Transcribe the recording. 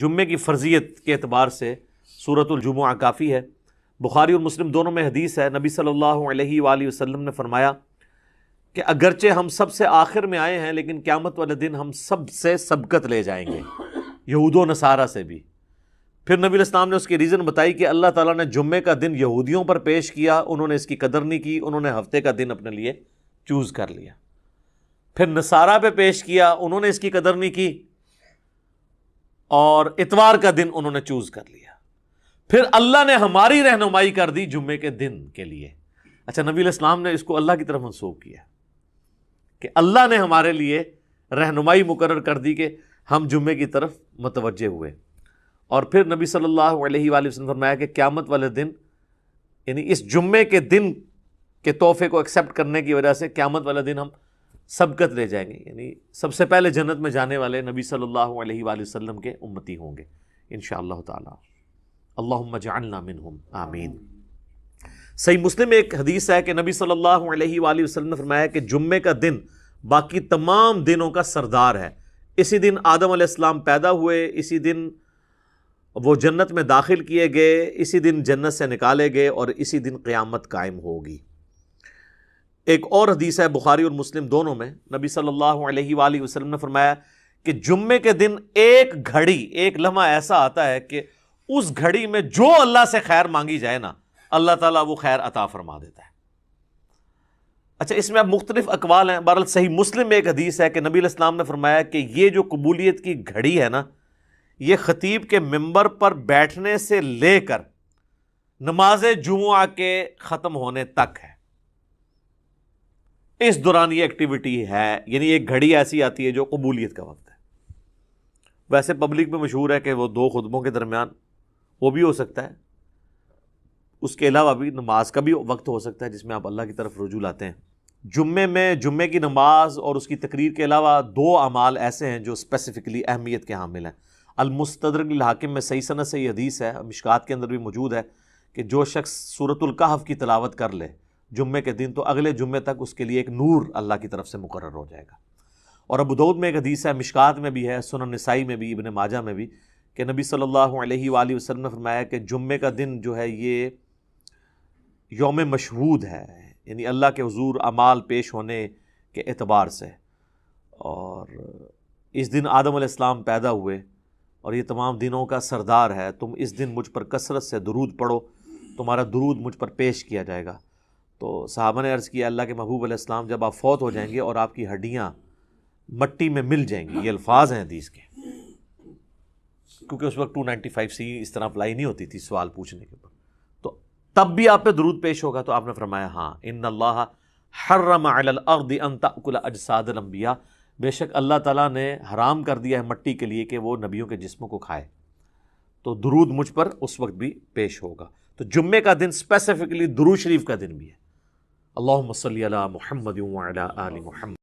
جمعے کی فرضیت کے اعتبار سے سورۃ الجمعہ کافی ہے۔ بخاری اور مسلم دونوں میں حدیث ہے، نبی صلی اللہ علیہ وآلہ وسلم نے فرمایا کہ اگرچہ ہم سب سے آخر میں آئے ہیں لیکن قیامت والے دن ہم سب سے سبقت لے جائیں گے، یہود و نصارہ سے بھی۔ پھر نبی علیہ السلام نے اس کی ریزن بتائی کہ اللہ تعالیٰ نے جمعے کا دن یہودیوں پر پیش کیا، انہوں نے اس کی قدر نہیں کی، انہوں نے ہفتے کا دن اپنے لیے چوز کر لیا۔ پھر نصارہ پہ پیش کیا، انہوں نے اس کی قدر نہیں کی اور اتوار کا دن انہوں نے چوز کر لیا۔ پھر اللہ نے ہماری رہنمائی کر دی جمعے کے دن کے لیے۔ اچھا، نبی علیہ السلام نے اس کو اللہ کی طرف منسوب کیا کہ اللہ نے ہمارے لیے رہنمائی مقرر کر دی کہ ہم جمعے کی طرف متوجہ ہوئے۔ اور پھر نبی صلی اللہ علیہ وآلہ وسلم نے فرمایا کہ قیامت والے دن، یعنی اس جمعے کے دن کے تحفے کو ایکسیپٹ کرنے کی وجہ سے قیامت والے دن ہم سبقت لے جائیں گے، یعنی سب سے پہلے جنت میں جانے والے نبی صلی اللہ علیہ وآلہ وسلم کے امتی ہوں گے انشاءاللہ تعالی۔ اللہم اجعلنا منہم، آمین۔ صحیح مسلم میں ایک حدیث ہے کہ نبی صلی اللہ علیہ وآلہ وسلم نے فرمایا کہ جمعے کا دن باقی تمام دنوں کا سردار ہے۔ اسی دن آدم علیہ السلام پیدا ہوئے، اسی دن وہ جنت میں داخل کیے گئے، اسی دن جنت سے نکالے گئے اور اسی دن قیامت قائم ہوگی۔ ایک اور حدیث ہے بخاری اور مسلم دونوں میں، نبی صلی اللہ علیہ وآلہ وسلم نے فرمایا کہ جمعے کے دن ایک گھڑی، ایک لمحہ ایسا آتا ہے کہ اس گھڑی میں جو اللہ سے خیر مانگی جائے نا، اللہ تعالیٰ وہ خیر عطا فرما دیتا ہے۔ اچھا، اس میں اب مختلف اقوال ہیں۔ بہرحال صحیح مسلم میں ایک حدیث ہے کہ نبی علیہ السلام نے فرمایا کہ یہ جو قبولیت کی گھڑی ہے نا، یہ خطیب کے ممبر پر بیٹھنے سے لے کر نماز جمعہ کے ختم ہونے تک ہے۔ اس دوران یہ ایکٹیویٹی ہے، یعنی ایک گھڑی ایسی آتی ہے جو قبولیت کا وقت ہے۔ ویسے پبلک میں مشہور ہے کہ وہ دو خطبوں کے درمیان وہ بھی ہو سکتا ہے، اس کے علاوہ بھی نماز کا بھی وقت ہو سکتا ہے جس میں آپ اللہ کی طرف رجوع لاتے ہیں۔ جمعے میں جمعے کی نماز اور اس کی تقریر کے علاوہ دو اعمال ایسے ہیں جو اسپیسیفکلی اہمیت کے حامل ہیں۔ المستدرک للحاکم میں صحیح سند سے یہ حدیث ہے، مشکات کے اندر بھی موجود ہے، کہ جو شخص سورۃ الکہف کی تلاوت کر لے جمعے کے دن تو اگلے جمعے تک اس کے لیے ایک نور اللہ کی طرف سے مقرر ہو جائے گا۔ اور ابو داؤد میں ایک حدیث ہے، مشکات میں بھی ہے، سنن نسائی میں بھی، ابن ماجہ میں بھی، کہ نبی صلی اللہ علیہ وآلہ وسلم نے فرمایا کہ جمعے کا دن جو ہے یہ یوم مشہود ہے، یعنی اللہ کے حضور اعمال پیش ہونے کے اعتبار سے۔ اور اس دن آدم علیہ السلام پیدا ہوئے اور یہ تمام دنوں کا سردار ہے۔ تم اس دن مجھ پر کثرت سے درود پڑھو، تمہارا درود مجھ پر پیش کیا جائے گا۔ تو صحابہ نے عرض کیا، اللہ کے محبوب علیہ السلام، جب آپ فوت ہو جائیں گے اور آپ کی ہڈیاں مٹی میں مل جائیں گی، یہ الفاظ ہیں حدیث کے، کیونکہ اس وقت 295C اس طرح اپلائی نہیں ہوتی تھی سوال پوچھنے کے اوپر، تو تب بھی آپ پہ درود پیش ہوگا۔ تو آپ نے فرمایا ہاں، ان اللہ حرم علی الارض ان تأکل اجساد الانبیاء، بے شک اللہ تعالیٰ نے حرام کر دیا ہے مٹی کے لیے کہ وہ نبیوں کے جسموں کو کھائے، تو درود مجھ پر اس وقت بھی پیش ہوگا۔ تو جمعے کا دن اسپیسیفکلی درود شریف کا دن بھی ہے۔ اللہم صلی علی محمد وعلی آل محمد۔